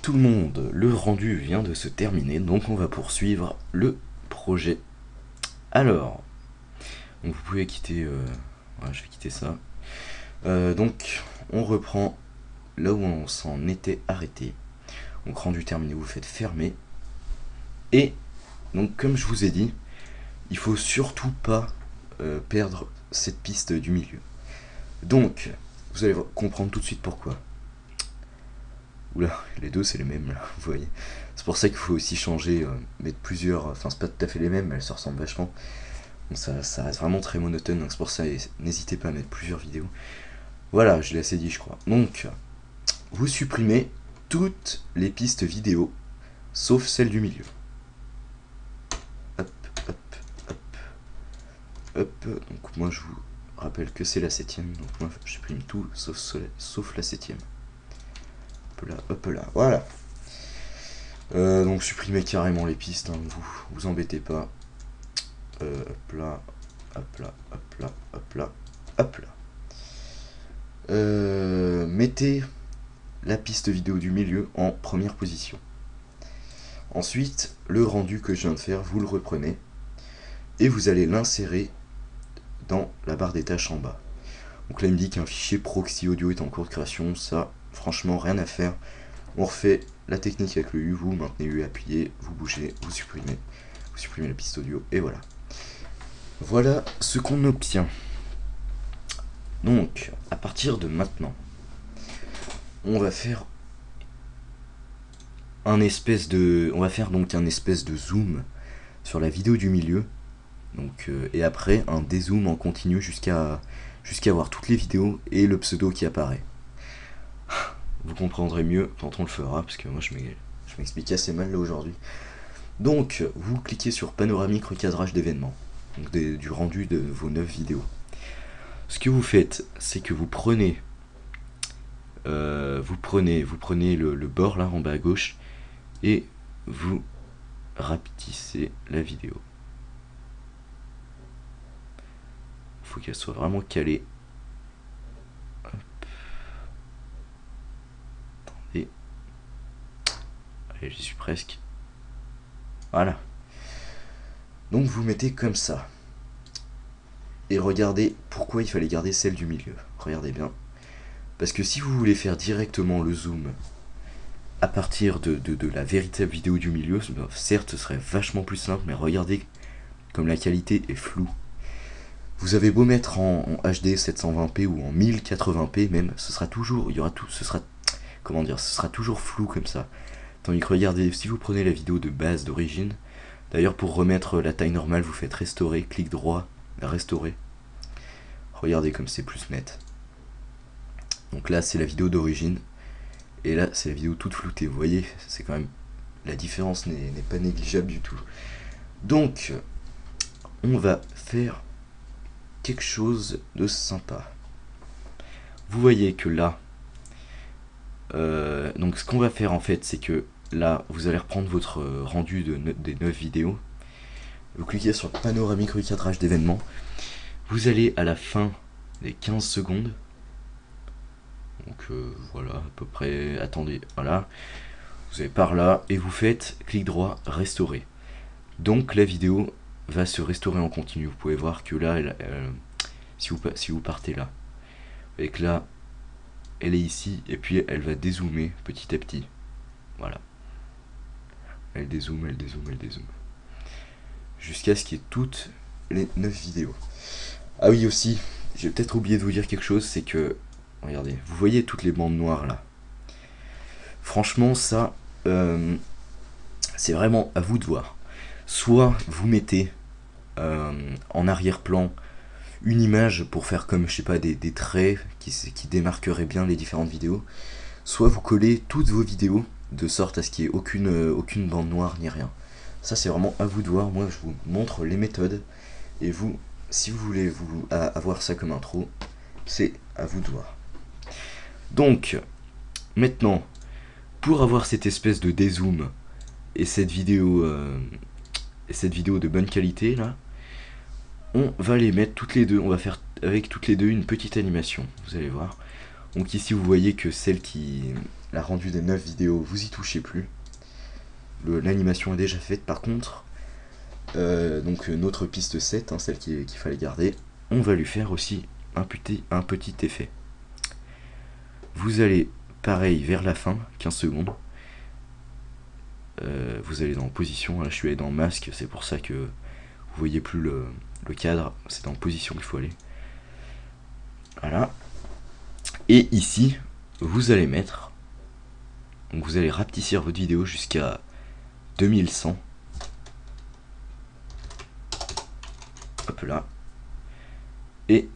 tout le monde, le rendu vient de se terminer, donc on va poursuivre le projet. Alors, donc vous pouvez quitter, je vais quitter ça. Donc, on reprend là où on s'en était arrêté. Donc rendu terminé, vous faites fermer. Et donc comme je vous ai dit, il faut surtout pas perdre cette piste du milieu. Donc, vous allez comprendre tout de suite pourquoi. Oula, les deux c'est les mêmes là, vous voyez. C'est pour ça qu'il faut aussi changer, mettre plusieurs. Enfin, c'est pas tout à fait les mêmes, mais elles se ressemblent vachement. Donc ça reste vraiment très monotone, donc c'est pour ça, n'hésitez pas à mettre plusieurs vidéos. Voilà, je l'ai assez dit, je crois. Donc, vous supprimez toutes les pistes vidéo, sauf celle du milieu. Hop, hop, hop, hop. Donc, moi je vous rappelle que c'est la 7ème, donc moi je supprime tout sauf la 7ème. Hop là, voilà. Donc supprimez carrément les pistes, hein, vous embêtez pas. Hop là, hop là, hop là, hop là, hop là. Mettez la piste vidéo du milieu en première position. Ensuite, le rendu que je viens de faire, vous le reprenez et vous allez l'insérer dans la barre des tâches en bas. Donc là, il me dit qu'un fichier proxy audio est en cours de création. Ça, franchement, rien à faire. On refait la technique avec le U, vous maintenez U appuyé, vous bougez, vous supprimez la piste audio, et voilà. Voilà ce qu'on obtient. Donc, à partir de maintenant, on va faire un espèce de zoom sur la vidéo du milieu. Donc, et après, un dézoom en continu jusqu'à voir toutes les vidéos et le pseudo qui apparaît. Vous comprendrez mieux quand on le fera, parce que moi je m'explique assez mal là aujourd'hui. Donc, vous cliquez sur panoramique recadrage d'événements, donc du rendu de vos 9 vidéos. Ce que vous faites, c'est que vous prenez le bord là en bas à gauche et vous rapetissez la vidéo. Il faut qu'elle soit vraiment calée. Hop. Attendez. Allez, j'y suis presque. Voilà. Donc vous mettez comme ça. Et regardez pourquoi il fallait garder celle du milieu. Regardez bien. Parce que si vous voulez faire directement le zoom à partir de la véritable vidéo du milieu, certes ce serait vachement plus simple, mais regardez comme la qualité est floue. Vous avez beau mettre en HD 720p ou en 1080p même, ce sera toujours flou comme ça. Tandis que regardez, si vous prenez la vidéo de base d'origine, d'ailleurs pour remettre la taille normale, vous faites restaurer, clic droit, restaurer. Regardez comme c'est plus net. Donc là c'est la vidéo d'origine, et là c'est la vidéo toute floutée, vous voyez, c'est quand même, la différence n'est pas négligeable du tout. Donc, on va faire quelque chose de sympa. Vous voyez que là, donc ce qu'on va faire en fait, c'est que là, vous allez reprendre votre rendu des 9 vidéos. Vous cliquez sur panoramique recadrage d'événements. Vous allez à la fin des 15 secondes. Donc voilà, à peu près, attendez, voilà. Vous allez par là et vous faites clic droit, restaurer. Donc la vidéo va se restaurer en continu. Vous pouvez voir que là, si vous partez là, et que là, elle est ici, et puis elle va dézoomer petit à petit. Voilà. Elle dézoome, elle dézoome, elle dézoome. Jusqu'à ce qu'il y ait toutes les 9 vidéos. Ah oui aussi, j'ai peut-être oublié de vous dire quelque chose, c'est que, regardez, vous voyez toutes les bandes noires là. Franchement ça, c'est vraiment à vous de voir. Soit vous mettez en arrière-plan une image pour faire comme, je sais pas, des traits qui démarqueraient bien les différentes vidéos, soit vous collez toutes vos vidéos de sorte à ce qu'il n'y ait aucune bande noire ni rien. Ça c'est vraiment à vous de voir. Moi je vous montre les méthodes, et vous, si vous voulez avoir ça comme intro, c'est à vous de voir. Donc maintenant, pour avoir cette espèce de dézoom et cette vidéo de bonne qualité là, on va les mettre toutes les deux, on va faire avec toutes les deux une petite animation, vous allez voir. Donc ici vous voyez que celle qui la rendue des 9 vidéos, vous y touchez plus. L'animation est déjà faite. Par contre, donc notre piste 7, hein, celle qu'il fallait garder, on va lui faire aussi un petit effet. Vous allez, pareil, vers la fin, 15 secondes. Vous allez dans position, là je suis allé dans masque, c'est pour ça que vous voyez plus le cadre, c'est dans position qu'il faut aller. Voilà. Et ici, vous allez mettre, donc vous allez rapetissir votre vidéo jusqu'à 2100. Hop là. Et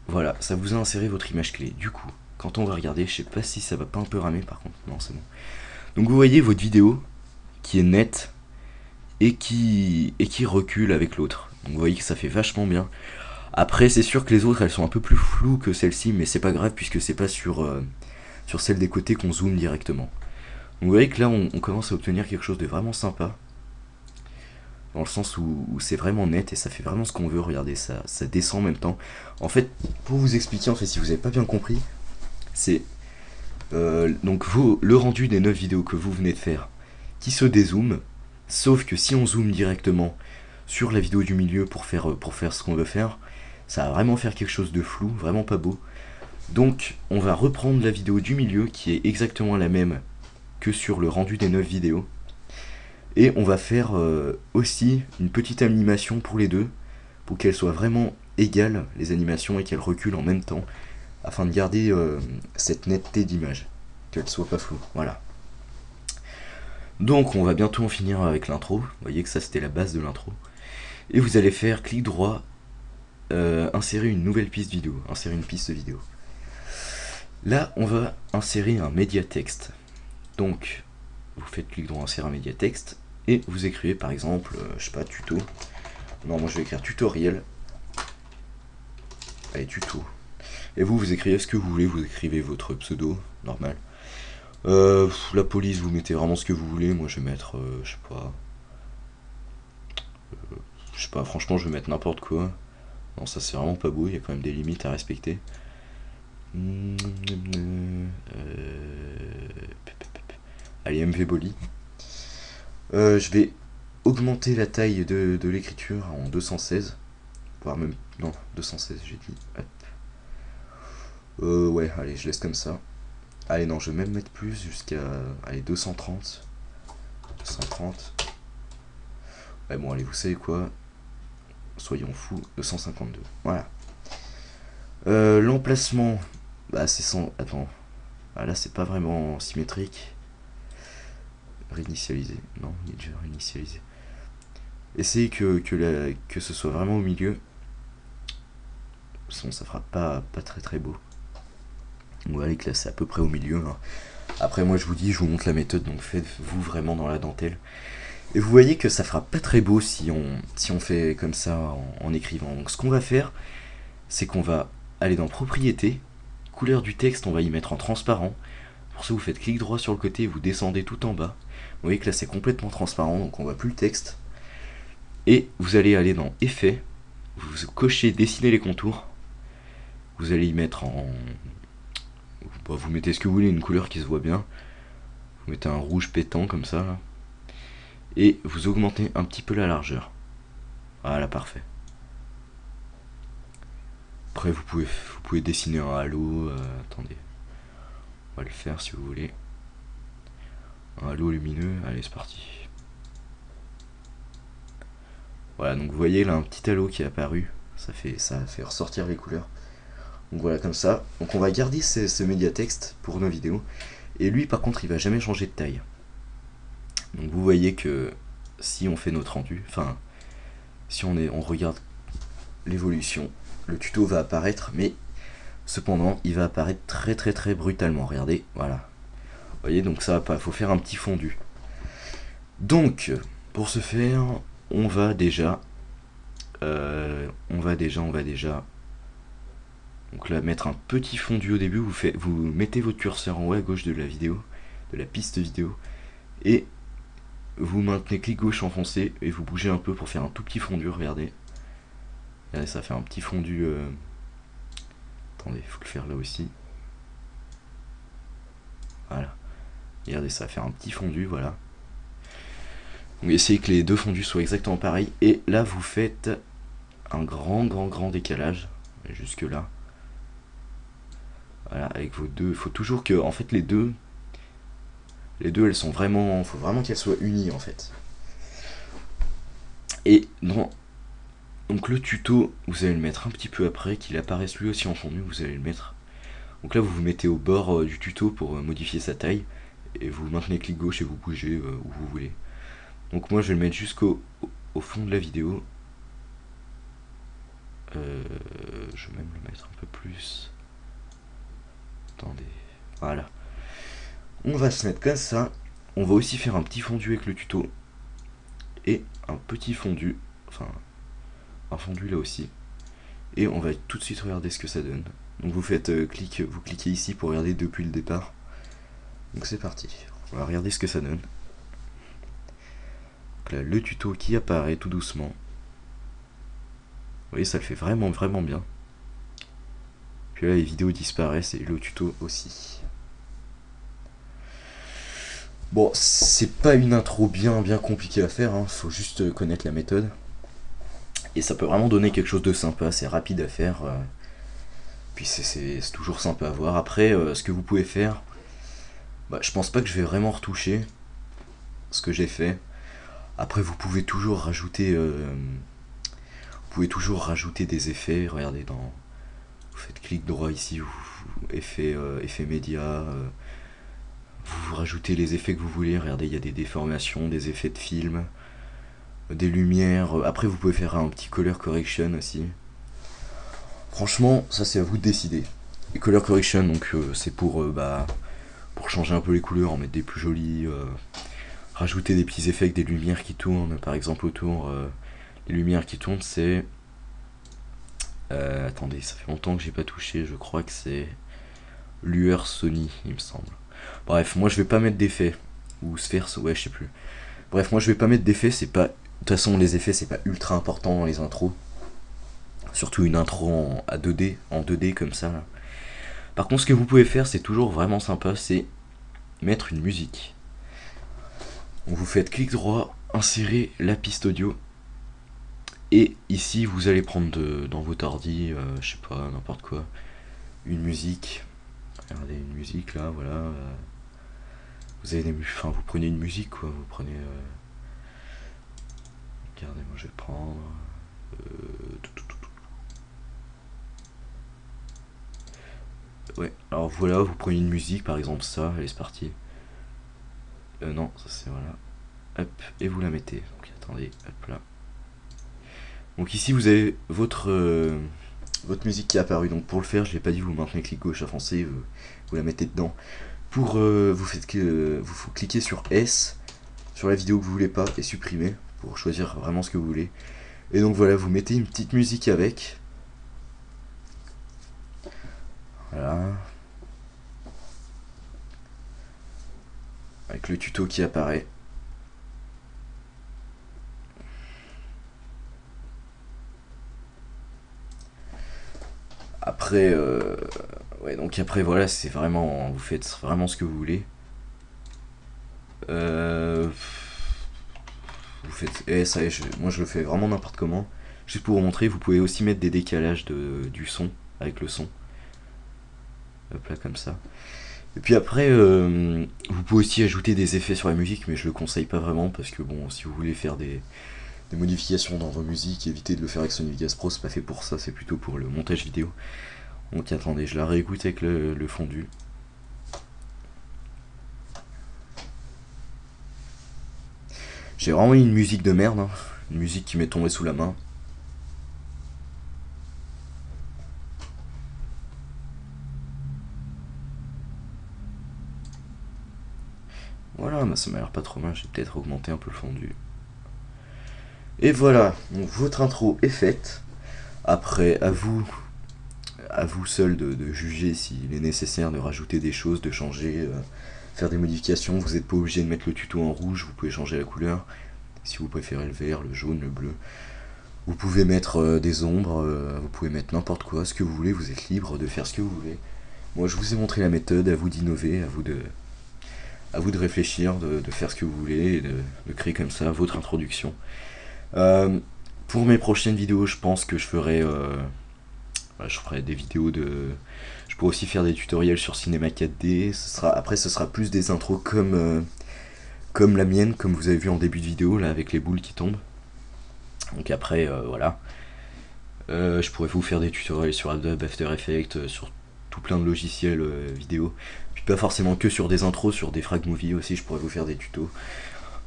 voilà, ça vous a inséré votre image clé. Du coup, quand on va regarder, je sais pas si ça va pas un peu ramer par contre. Non, c'est bon. Donc vous voyez votre vidéo qui est nette et qui recule avec l'autre. Donc vous voyez que ça fait vachement bien. Après, c'est sûr que les autres, elles sont un peu plus floues que celle-ci, mais c'est pas grave puisque c'est pas sur celle des côtés qu'on zoome directement. Donc vous voyez que là, on commence à obtenir quelque chose de vraiment sympa. Dans le sens où c'est vraiment net et ça fait vraiment ce qu'on veut. Regardez, ça descend en même temps. En fait, pour vous expliquer, en fait, si vous n'avez pas bien compris, c'est donc le rendu des 9 vidéos que vous venez de faire qui se dézoome. Sauf que si on zoome directement sur la vidéo du milieu pour faire ce qu'on veut faire, ça va vraiment faire quelque chose de flou, vraiment pas beau. Donc on va reprendre la vidéo du milieu qui est exactement la même que sur le rendu des 9 vidéos. Et on va faire aussi une petite animation pour les deux, pour qu'elles soient vraiment égales, les animations, et qu'elles reculent en même temps, afin de garder cette netteté d'image, qu'elles soient pas floues. Voilà. Donc on va bientôt en finir avec l'intro. Vous voyez que ça c'était la base de l'intro. Et vous allez faire clic droit, insérer une nouvelle piste vidéo, insérer une piste vidéo. Là on va insérer un médiatexte. Donc vous faites clic droit, insérer un médiatexte, et vous écrivez par exemple, je sais pas, tuto. Non, moi je vais écrire tutoriel. Allez, tuto. Et vous écrivez ce que vous voulez, vous écrivez votre pseudo, normal. La police, vous mettez vraiment ce que vous voulez. Moi je vais mettre, je sais pas, franchement je vais mettre n'importe quoi. Non, ça c'est vraiment pas beau, il y a quand même des limites à respecter. Allez, MV Bolly. Je vais augmenter la taille de l'écriture en 216. Voire même, non, 216 j'ai dit. Ouais, allez, je laisse comme ça. Allez, non, je vais même mettre plus jusqu'à, allez, 230. 230. Ouais, bon, allez, vous savez quoi, soyons fous, 252. Voilà. L'emplacement, bah c'est sans... Attends. Ah, là, c'est pas vraiment symétrique. Réinitialiser. Non, il est déjà réinitialisé. Essayez que ce soit vraiment au milieu. Sinon, ça fera pas très très beau. Vous voyez que là, c'est à peu près au milieu. Hein. Après, moi, je vous montre la méthode, donc faites-vous vraiment dans la dentelle. Et vous voyez que ça fera pas très beau si on fait comme ça en écrivant. Donc, ce qu'on va faire, c'est qu'on va aller dans Propriétés, couleur du texte, on va y mettre en transparent. Pour ça, vous faites clic droit sur le côté et vous descendez tout en bas. Vous voyez que là, c'est complètement transparent, donc on voit plus le texte. Et vous allez aller dans Effets, vous cochez Dessiner les contours. Vous allez y mettre en... Bon, vous mettez ce que vous voulez, une couleur qui se voit bien. Vous mettez un rouge pétant comme ça. Là. Et vous augmentez un petit peu la largeur. Voilà, parfait. Après, vous pouvez dessiner un halo. Attendez. On va le faire si vous voulez. Un halo lumineux. Allez, c'est parti. Voilà, donc vous voyez là un petit halo qui est apparu. Ça fait ressortir les couleurs. Donc voilà, comme ça. Donc on va garder ce médiatexte pour nos vidéos. Et lui, par contre, il va jamais changer de taille. Donc vous voyez que si on fait notre rendu, enfin, si on regarde l'évolution, le tuto va apparaître, mais cependant, il va apparaître très très très brutalement. Regardez, voilà. Vous voyez, donc ça va pas, faut faire un petit fondu. Donc, pour ce faire, on va déjà donc là mettre un petit fondu au début. Vous mettez votre curseur en haut à gauche de la vidéo, de la piste vidéo, et vous maintenez clic gauche enfoncé et vous bougez un peu pour faire un tout petit fondu. Regardez, ça fait un petit fondu. Attendez, il faut le faire là aussi. Voilà. Regardez, ça va faire un petit fondu, voilà. Donc essayez que les deux fondus soient exactement pareils. Et là, vous faites un grand décalage. Jusque là. Voilà, avec vos deux. Il faut toujours que, en fait, les deux, elles sont vraiment. Faut vraiment qu'elles soient unies, en fait. Et non. Donc le tuto, vous allez le mettre un petit peu après, qu'il apparaisse lui aussi en fondu, vous allez le mettre. Donc là, vous vous mettez au bord du tuto pour modifier sa taille. Et vous maintenez clic gauche et vous bougez où vous voulez. Donc moi, je vais le mettre jusqu'au fond de la vidéo. Je vais même le mettre un peu plus. Attendez. Voilà. On va se mettre comme ça. On va aussi faire un petit fondu avec le tuto. Et un petit fondu. Enfin, un fondu là aussi. Et on va tout de suite regarder ce que ça donne. Donc vous faites vous cliquez ici pour regarder depuis le départ. Donc c'est parti. On va regarder ce que ça donne. Donc là, le tuto qui apparaît tout doucement. Vous voyez, ça le fait vraiment bien. Puis là, les vidéos disparaissent et le tuto aussi. Bon, c'est pas une intro bien compliquée à faire, hein. Faut juste connaître la méthode. Et ça peut vraiment donner quelque chose de sympa, c'est rapide à faire. Puis c'est toujours sympa à voir. Après, ce que vous pouvez faire, bah, je pense pas que je vais vraiment retoucher ce que j'ai fait. Après, vous pouvez toujours rajouter des effets. Regardez, vous faites clic droit ici, effet média. Vous rajoutez les effets que vous voulez. Regardez, il y a des déformations, des effets de film, des lumières. Après, vous pouvez faire un petit color correction aussi. Franchement, ça c'est à vous de décider. Et color correction, donc c'est pour changer un peu les couleurs, en mettre des plus jolies, rajouter des petits effets avec des lumières qui tournent. Par exemple, autour, les lumières qui tournent, c'est... attendez, ça fait longtemps que j'ai pas touché, je crois que c'est lueur Sony, il me semble. Bref, moi je vais pas mettre d'effets. Ou sphère, ouais, je sais plus. Bref, moi je vais pas mettre d'effets, c'est pas... De toute façon, les effets, c'est pas ultra important dans les intros. Surtout une intro en 2D comme ça. Là. Par contre, ce que vous pouvez faire, c'est toujours vraiment sympa, c'est mettre une musique. Donc vous faites clic droit, insérer la piste audio. Et ici, vous allez prendre dans votre ordi, je sais pas, n'importe quoi, une musique. Regardez, une musique là, voilà. Vous avez vous prenez une musique quoi, vous prenez... regardez, moi je vais prendre... ouais, alors voilà, vous prenez une musique, par exemple ça, allez c'est parti. Non, ça c'est voilà. Hop, et vous la mettez. Donc attendez, hop là. Donc ici vous avez votre musique qui est apparue. Donc pour le faire, je l'ai pas dit, vous maintenez clic gauche avancé, vous la mettez dedans. Pour vous cliquez sur S sur la vidéo que vous voulez pas et supprimer pour choisir vraiment ce que vous voulez. Et donc voilà, vous mettez une petite musique avec. Voilà. Avec le tuto qui apparaît. Après, ouais, donc après voilà, c'est vraiment, vous faites vraiment ce que vous voulez. Vous faites, ça y est, moi je le fais vraiment n'importe comment. Juste pour vous montrer, vous pouvez aussi mettre des décalages du son avec le son. Hop là comme ça. Et puis après, vous pouvez aussi ajouter des effets sur la musique, mais je le conseille pas vraiment parce que bon, si vous voulez faire des modifications dans vos musiques, évitez de le faire avec Sony Vegas Pro, c'est pas fait pour ça, c'est plutôt pour le montage vidéo. Donc attendez, je la réécoute avec le fondu. J'ai vraiment une musique de merde, hein. Une musique qui m'est tombée sous la main. Voilà, bah ça m'a l'air pas trop mal, j'ai peut-être augmenté un peu le fondu. Et voilà, donc votre intro est faite. Après, à vous seul de juger s'il est nécessaire de rajouter des choses, de changer, faire des modifications. Vous n'êtes pas obligé de mettre le tuto en rouge, vous pouvez changer la couleur. Si vous préférez le vert, le jaune, le bleu. Vous pouvez mettre des ombres, vous pouvez mettre n'importe quoi, ce que vous voulez, vous êtes libre de faire ce que vous voulez. Moi je vous ai montré la méthode, à vous d'innover, à à vous de réfléchir, de faire ce que vous voulez, et de créer comme ça votre introduction. Pour mes prochaines vidéos, je pense que je ferai des vidéos de... Je pourrais aussi faire des tutoriels sur Cinema 4D. Après, ce sera plus des intros comme la mienne, comme vous avez vu en début de vidéo, là, avec les boules qui tombent. Donc après, voilà. Je pourrais vous faire des tutoriels sur Adobe After Effects, sur tout plein de logiciels vidéo. Puis pas forcément que sur des intros, sur des frag movies aussi, je pourrais vous faire des tutos.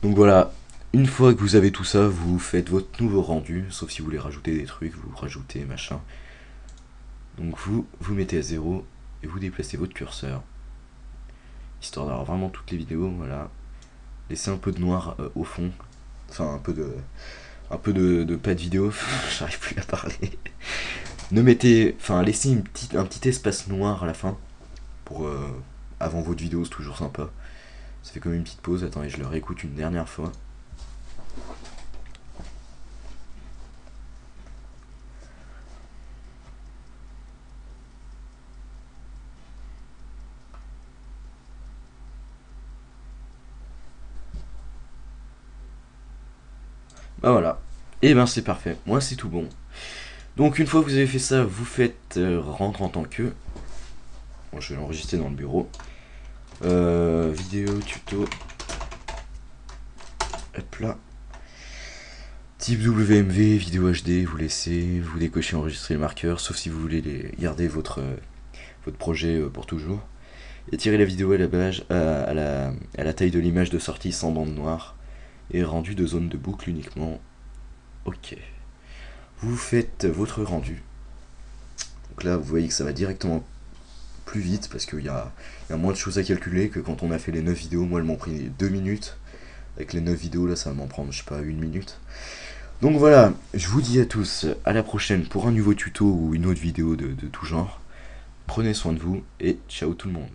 Donc voilà, une fois que vous avez tout ça, vous faites votre nouveau rendu, sauf si vous voulez rajouter des trucs, vous rajoutez machin. Donc vous mettez à 0 et vous déplacez votre curseur, histoire d'avoir vraiment toutes les vidéos, voilà. Laissez un peu de noir au fond, enfin un peu de pas de vidéo, j'arrive plus à parler. Laissez un petit espace noir à la fin, pour avant votre vidéo, c'est toujours sympa. Ça fait comme une petite pause, attendez, je le réécoute une dernière fois. Bah voilà, et ben c'est parfait, moi c'est tout bon. Donc une fois que vous avez fait ça, vous faites rentre en tant que... Bon, je vais l'enregistrer dans le bureau. Vidéo, tuto. Hop là. Type WMV, vidéo HD, vous laissez, vous décochez enregistrer le marqueur, sauf si vous voulez garder votre projet pour toujours. Étirez la vidéo à la taille de l'image de sortie sans bande noire. Et rendu de zone de boucle uniquement. Ok. Vous faites votre rendu. Donc là, vous voyez que ça va directement plus vite parce qu'il y a moins de choses à calculer que quand on a fait les 9 vidéos. Moi, elles m'ont pris 2 minutes. Avec les 9 vidéos, là, ça va m'en prendre, je sais pas, 1 minute. Donc voilà, je vous dis à tous, à la prochaine pour un nouveau tuto ou une autre vidéo de tout genre. Prenez soin de vous et ciao tout le monde.